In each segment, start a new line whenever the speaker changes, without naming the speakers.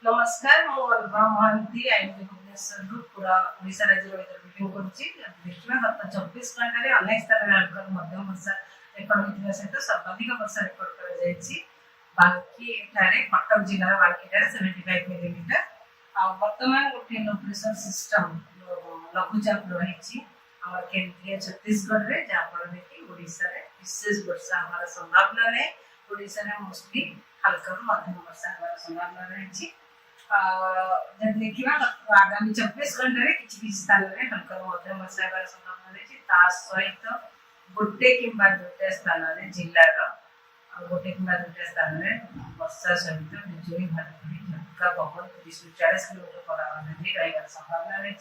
नमस्कार मु अनुपमा महांती आईएमडी भुवनेश्वर पूरा ओडिशा राज्य रिपोर्टिंग करुच्ची देखा गत 24 घंटे अनेक स्थान में मध्यम वर्षा रेकर्ड होता सहित सर्वाधिक वर्षा रेकर्ड कर बांकी कटक जिलार बांकीटार 75 मिलीमीटर वर्तमान गोटे लो प्रेशर सिस्टम लघुचाप रही केंद्रीय छत्तीसगढ़ में जहाँफल कि ओडिशा रे विशेष वर्षा हमारा संभावना है। ओडिशा रे मोस्टली हल्का मध्यम वर्षा हमारा संभावना रही। देखा आगामी 24 घंटे किसी स्थान में हल्का मध्यम वर्षा हमारा संभावना रही। सहित गोटे कि दुईटा स्थान में जिलार गोटे कि दुईटा स्थान में वर्षा सहित बिजुली घड़घड़ी झटका पवन 30-40 किलोमीटर पर आवर भी रही संभावना रही।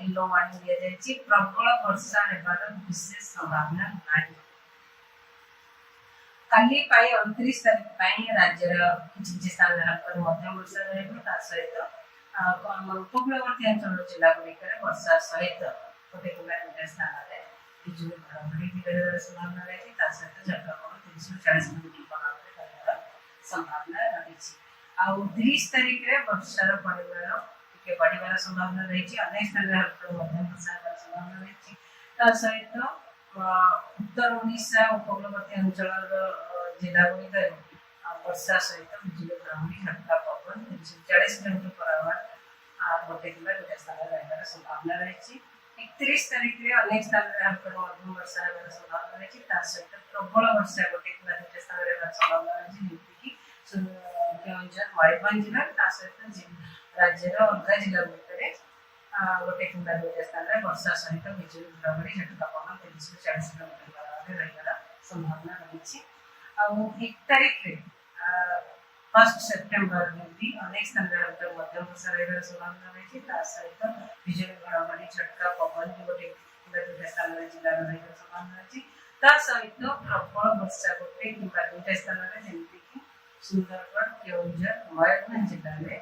येलो वार्निंग दिया जाए प्रबल वर्षा हेबार विशेष संभावना नहीं। काली 29 तारीख राज्यर किसी स्थान में हल्का मध्यम वर्षा रहा सहित उपकूलवर्ती अंचल जिला गुड़िक वर्षा सहित गोटे कि दुईटा स्थान में बिजुली घड़घड़ी भी रही संभावना रही। सहित झटका पवन 30-40 किलोमीटर पर आवर रही संभावना रही। 30 तारीख में वर्षार परिमाण बढ़िया संभावना रही। अनेक स्थान में हल्का मध्यम वर्षा संभावना रही। सहित उत्तर ओडिशा उपकूलवर्ती अंचल जिला गुड़िक वर्षा सहित बिजुली घड़घड़ी झटका पवन 30-40 किलोमीटर पर आवर गोटे कि दुईटा स्थान रही संभावना रही। 31 तारीख में अनेक स्थान में हल्का मध्यम वर्षा संभावना रही। सहित प्रबल वर्षा गोटे कि दुईटा स्थान रही संभावना रही जमीक केवंझर मयूरभंज जिला सहित राज्यर अलग जिला गुड़िक गोटे कि दुईटा स्थान में वर्षा सहित बिजुली घड़घड़ी झटका पवन 30-40 किलोमीटर पर आवर रही संभावना रही। 1 तारीख में 1 सेप्टेम्बर में भी अनेक स्थान में हल्का मध्यम वर्षा रही संभावना रही। सहित बिजुली घड़घड़ी झटका पवन गोटे कि दुईटा स्थान में जिला रही संभावना रही। सहित प्रबल वर्षा गोटे कि दुईटा स्थान में जमीक सुंदरगढ़ केवंझर मयूरभंज जिले में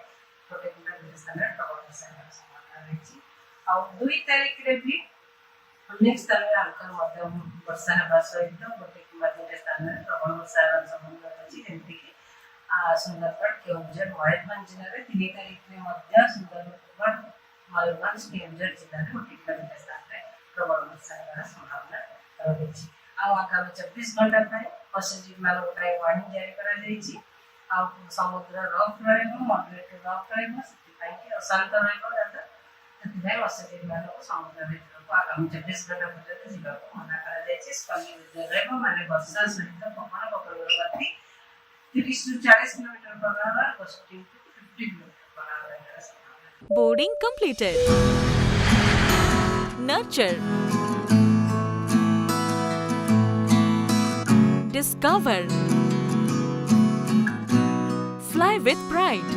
गोटे कि दुईटा स्थान में प्रबल वर्षा संभावना रही। 2 तारीख में भी अनेक स्थान में हल्का मध्यम वर्षा होगा सहित गोटे कि दुईटा स्थान में प्रबल वर्षा संभावना रही जमीक सुंदरगढ़ केवंझर मयूरभंज जिले में 3 तारीख में सुंदरगढ़ मयूरभंज केवंझर जिले में गोटे कि दुईटा स्थान में प्रबल वर्षा संभावना रही। आगामी 24 घंटा पश्चिम मान गोटाए वार्निंग जारी कर समुद्र रफ रडरेट रफ रशांत मत्स्यजीवी मान समुद्र भितर आगामी 24 घंटा पर्यटन जावाक मना कर वर्षा सहित पवन उपकूलवर्ती 30-40 kilometre per hour 50 kilometre per hour.
Boarding completed. Nurture. Discover. Fly with pride.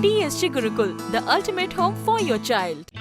TSG Gurukul, the ultimate home for your child.